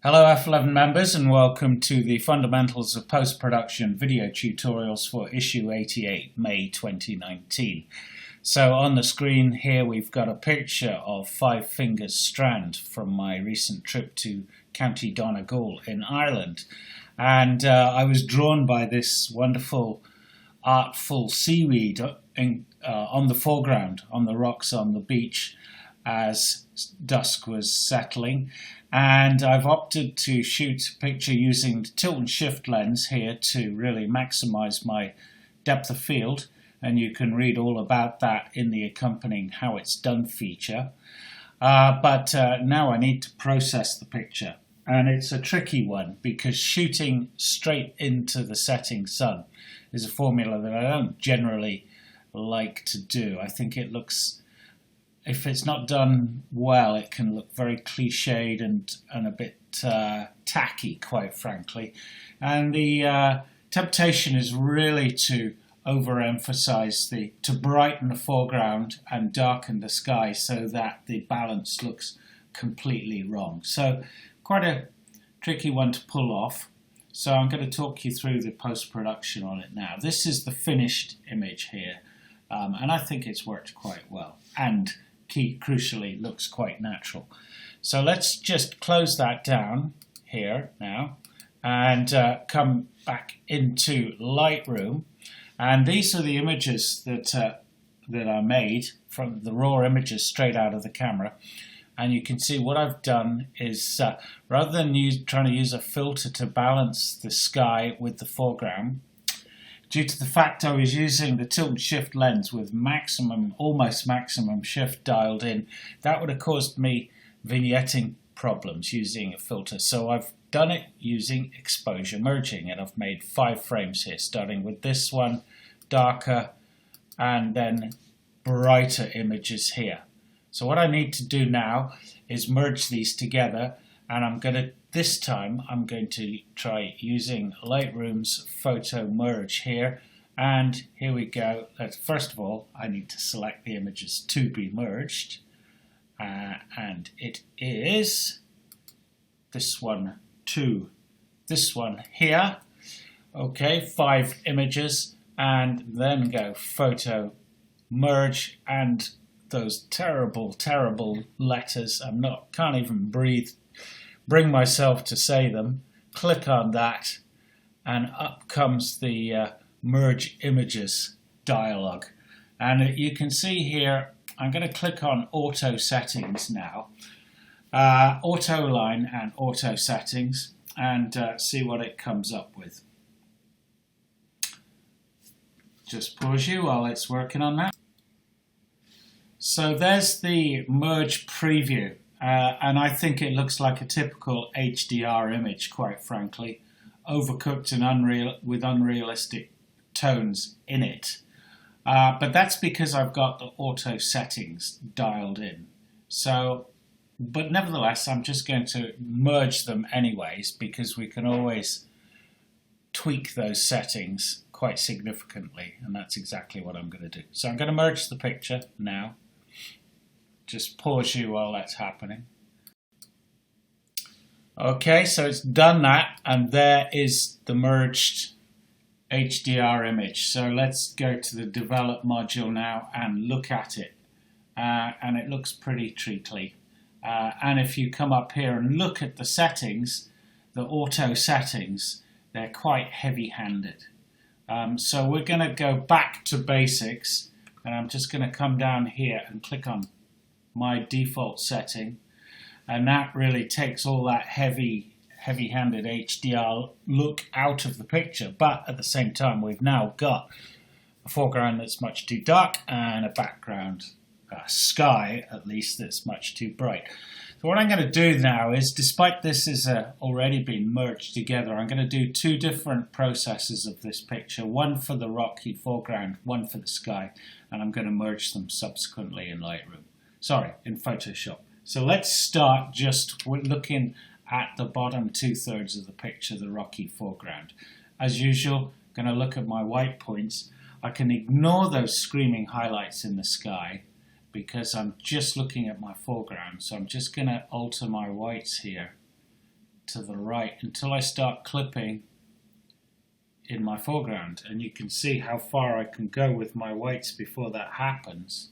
Hello F11 members and welcome to the Fundamentals of Post-Production video tutorials for issue 88, May 2019. So on the screen here we've got a picture of Five Fingers Strand from my recent trip to County Donegal in Ireland. And I was drawn by this wonderful artful seaweed on the foreground, on the rocks on the beach as dusk was settling. And I've opted to shoot a picture using the tilt and shift lens here to really maximize my depth of field, and you can read all about that in the accompanying how it's done feature. But now I need to process the picture, and it's a tricky one because shooting straight into the setting sun is a formula that I don't generally like to do. I think it looks, if it's not done well, it can look very cliched and a bit tacky, quite frankly. And the temptation is really to overemphasize to brighten the foreground and darken the sky so that the balance looks completely wrong. So quite a tricky one to pull off. So I'm going to talk you through the post-production on it now. This is the finished image here, and I think it's worked quite well. And crucially, looks quite natural. So let's just close that down here now and come back into Lightroom. And these are the images that are made from the raw images straight out of the camera. And you can see what I've done is rather than trying to use a filter to balance the sky with the foreground, due to the fact I was using the tilt and shift lens with almost maximum shift dialed in, that would have caused me vignetting problems using a filter. So I've done it using exposure merging, and I've made 5 frames here, starting with this one, darker, and then brighter images here. So what I need to do now is merge these together, and this time I'm going to try using Lightroom's photo merge here. And here we go. First of all, I need to select the images to be merged. And it is this one to this one here. Okay, 5 images, and then go photo merge, and those terrible, terrible letters. Can't even bring myself to say them. Click on that, and up comes the merge images dialog. And you can see here, I'm going to click on auto settings now, auto line and auto settings, and see what it comes up with. Just pause you while it's working on that. So there's the merge preview, and I think it looks like a typical HDR image, quite frankly, overcooked and with unrealistic tones in it. But that's because I've got the auto settings dialed in. So, but nevertheless, I'm just going to merge them anyways, because we can always tweak those settings quite significantly, and that's exactly what I'm going to do. So I'm going to merge the picture now. Just pause you while that's happening. Okay, so it's done that, and there is the merged HDR image. So let's go to the develop module now and look at it. And it looks pretty treacly. And if you come up here and look at the settings, the auto settings, they're quite heavy-handed. So we're going to go back to basics, and I'm just going to come down here and click on my default setting, and that really takes all that heavy-handed HDR look out of the picture. But at the same time, we've now got a foreground that's much too dark and a background sky, at least, that's much too bright. So what I'm going to do now is, despite this is already been merged together, I'm going to do 2 different processes of this picture, one for the rocky foreground, one for the sky, and I'm going to merge them subsequently in Lightroom. Sorry, in Photoshop. So let's start just looking at the bottom 2/3 of the picture, the rocky foreground. As usual, I'm going to look at my white points. I can ignore those screaming highlights in the sky because I'm just looking at my foreground. So I'm just going to alter my whites here to the right until I start clipping in my foreground, and you can see how far I can go with my whites before that happens.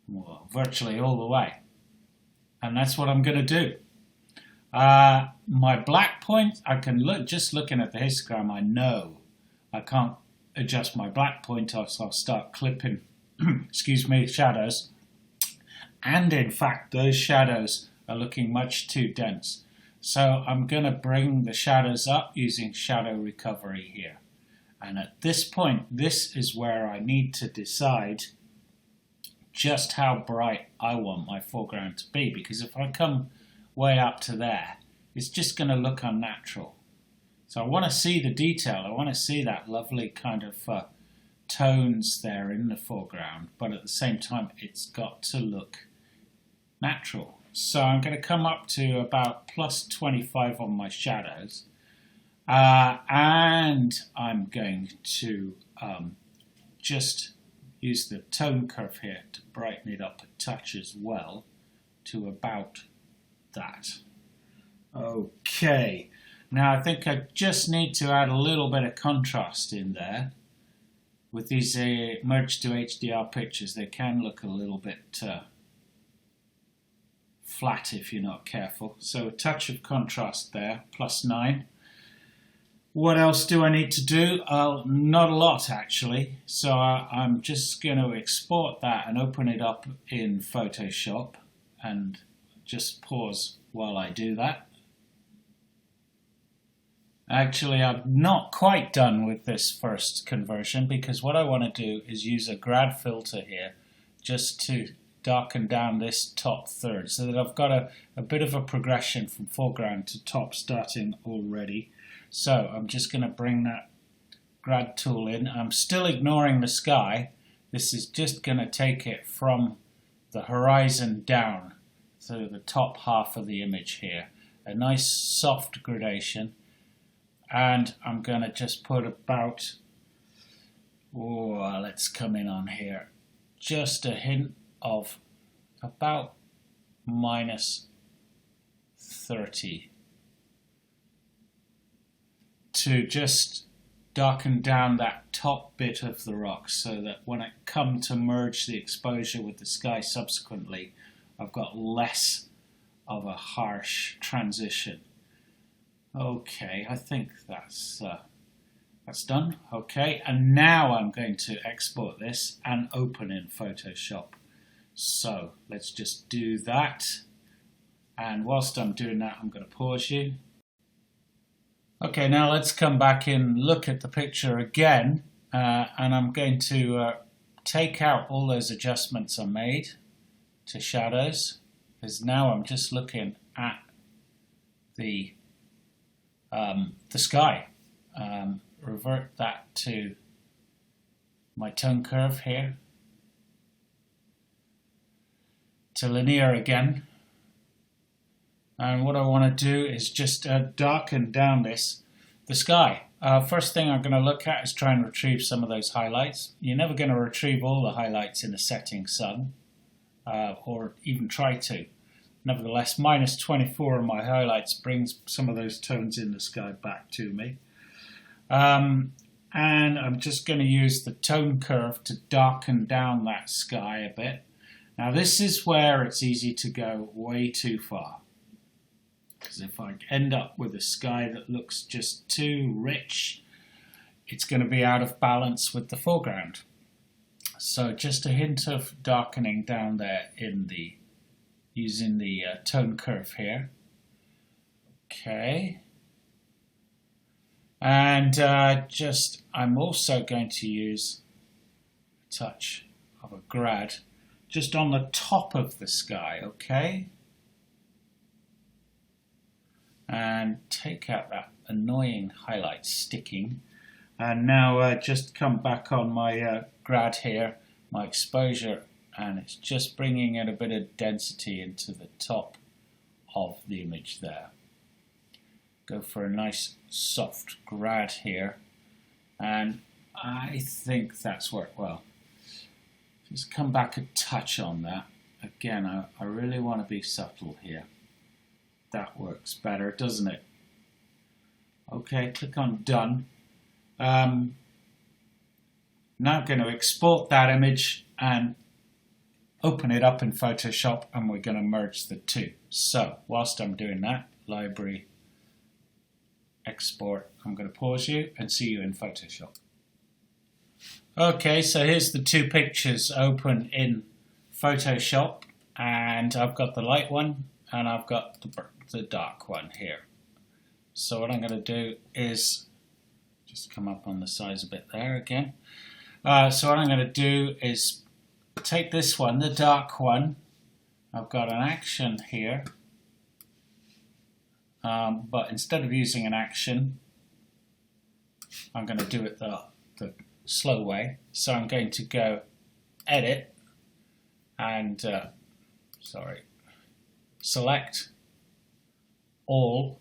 Well, virtually all the way, and that's what I'm going to do. My black point, I can look, just looking at the histogram, I know I can't adjust my black point, so I'll start clipping excuse me, shadows, and in fact those shadows are looking much too dense. So I'm going to bring the shadows up using shadow recovery here. And at this point, this is where I need to decide just how bright I want my foreground to be. Because if I come way up to there, it's just going to look unnatural. So I want to see the detail. I want to see that lovely kind of tones there in the foreground. But at the same time, it's got to look natural. So I'm going to come up to about plus 25 on my shadows, and I'm going to just use the tone curve here to brighten it up a touch as well to about that. Okay, now I think I just need to add a little bit of contrast in there. With these merge to HDR pictures, they can look a little bit flat if you're not careful. So a touch of contrast there, plus 9. What else do I need to do? Not a lot actually. So I'm just going to export that and open it up in Photoshop and just pause while I do that. Actually, I'm not quite done with this first conversion because what I want to do is use a grad filter here just to darken down this top third so that I've got a bit of a progression from foreground to top starting already. So I'm just going to bring that grad tool in. I'm still ignoring the sky. This is just going to take it from the horizon down to the top half of the image here. A nice soft gradation. And I'm going to just put about, let's come in on here, just a hint of about minus 30 to just darken down that top bit of the rock so that when I come to merge the exposure with the sky subsequently, I've got less of a harsh transition. Okay, I think that's done. Okay, and now I'm going to export this and open in Photoshop. So let's just do that. And whilst I'm doing that, I'm going to pause you. Okay, now let's come back and look at the picture again. And I'm going to take out all those adjustments I made to shadows, because now I'm just looking at the sky. Revert that to my tone curve here, to linear again, and what I want to do is just darken down the sky. First thing I'm going to look at is try and retrieve some of those highlights. You're never going to retrieve all the highlights in a setting sun, or even try to. Nevertheless, minus 24 on my highlights brings some of those tones in the sky back to me. And I'm just going to use the tone curve to darken down that sky a bit. Now this is where it's easy to go way too far. Because if I end up with a sky that looks just too rich, it's going to be out of balance with the foreground. So just a hint of darkening down there in the using the tone curve here. Okay. And I'm also going to use a touch of a grad just on the top of the sky, okay? And take out that annoying highlight sticking. And now just come back on my grad here, my exposure, and it's just bringing in a bit of density into the top of the image there. Go for a nice soft grad here, and I think that's worked well. Just come back a touch on that. Again, I really want to be subtle here. that works better, doesn't it? Okay, click on Done. Now I'm going to export that image and open it up in Photoshop, and we're going to merge the two. So whilst I'm doing that, Library, Export, I'm going to pause you and see you in Photoshop. Okay, so here's the two pictures open in Photoshop, and I've got the light one and I've got the dark one here. So what I'm going to do is just come up on the size a bit there again. So what I'm going to do is take this one, the dark one. I've got an action here, but instead of using an action, I'm going to do it the slow way. So I'm going to go Edit and select all,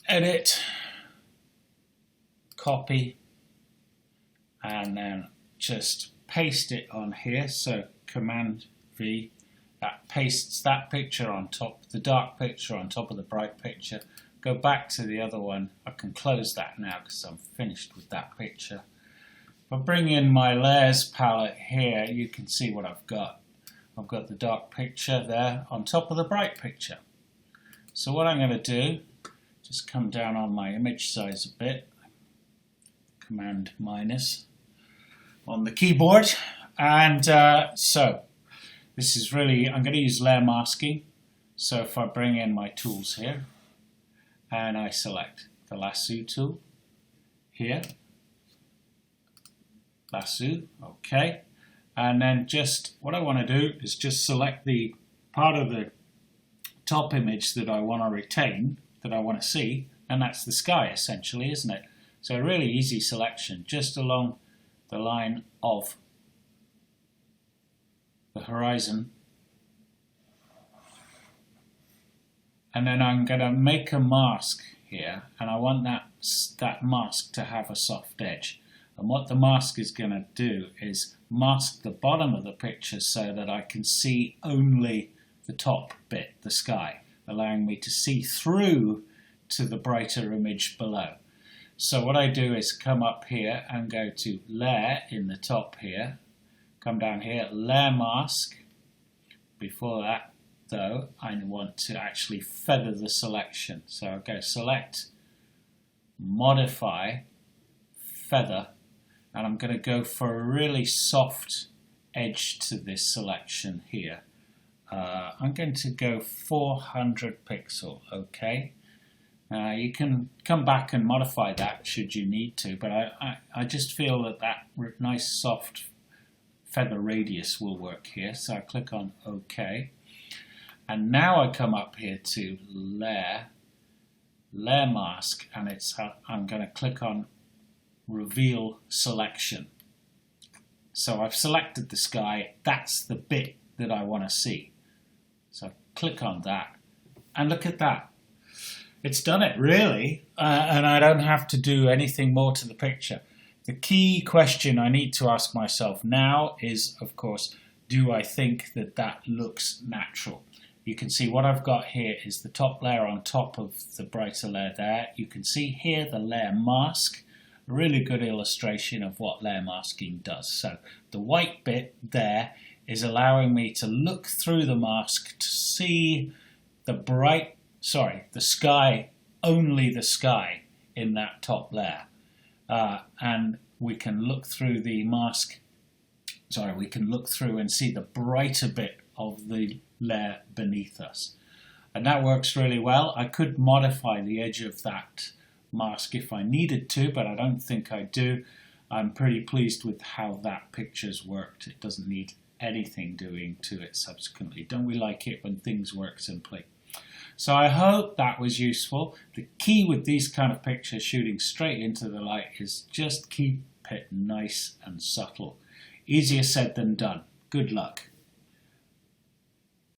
Edit, copy, and then just paste it on here. So Command V, that pastes that picture on top, the dark picture on top of the bright picture. Go back to the other one. I can close that now because I'm finished with that picture. If I bring in my layers palette here, you can see what I've got. I've got the dark picture there on top of the bright picture. So what I'm going to do, just come down on my image size a bit, Command minus on the keyboard, and so this is really, I'm going to use layer masking. So if I bring in my tools here and I select the lasso tool here, lasso, okay, and then just what I want to do is just select the part of the top image that I want to retain, that I want to see, and that's the sky essentially, isn't it? So a really easy selection, just along the line of the horizon, and then I'm going to make a mask here, and I want that mask to have a soft edge. And what the mask is going to do is mask the bottom of the picture so that I can see only the top bit, the sky, allowing me to see through to the brighter image below. So what I do is come up here and go to Layer in the top here, come down here, Layer Mask. Before that though, I want to actually feather the selection. So I'll go Select, Modify, Feather, and I'm going to go for a really soft edge to this selection here. I'm going to go 400 pixel, okay? You can come back and modify that should you need to, but I just feel that nice soft feather radius will work here. So I click on OK. And now I come up here to Layer Mask, and I'm going to click on Reveal Selection. So I've selected the sky. That's the bit that I want to see. So click on that, and look at that. It's done it, really, and I don't have to do anything more to the picture. The key question I need to ask myself now is, of course, do I think that that looks natural? You can see what I've got here is the top layer on top of the brighter layer there. You can see here the layer mask, a really good illustration of what layer masking does. So the white bit there is allowing me to look through the mask to see the sky, only the sky in that top layer. And we can look through the mask, we can look through and see the brighter bit of the layer beneath us. And that works really well. I could modify the edge of that mask if I needed to, but I don't think I do. I'm pretty pleased with how that picture's worked. It doesn't need anything doing to it subsequently. Don't we like it when things work simply? So I hope that was useful. The key with these kind of pictures shooting straight into the light is just keep it nice and subtle. Easier said than done. Good luck.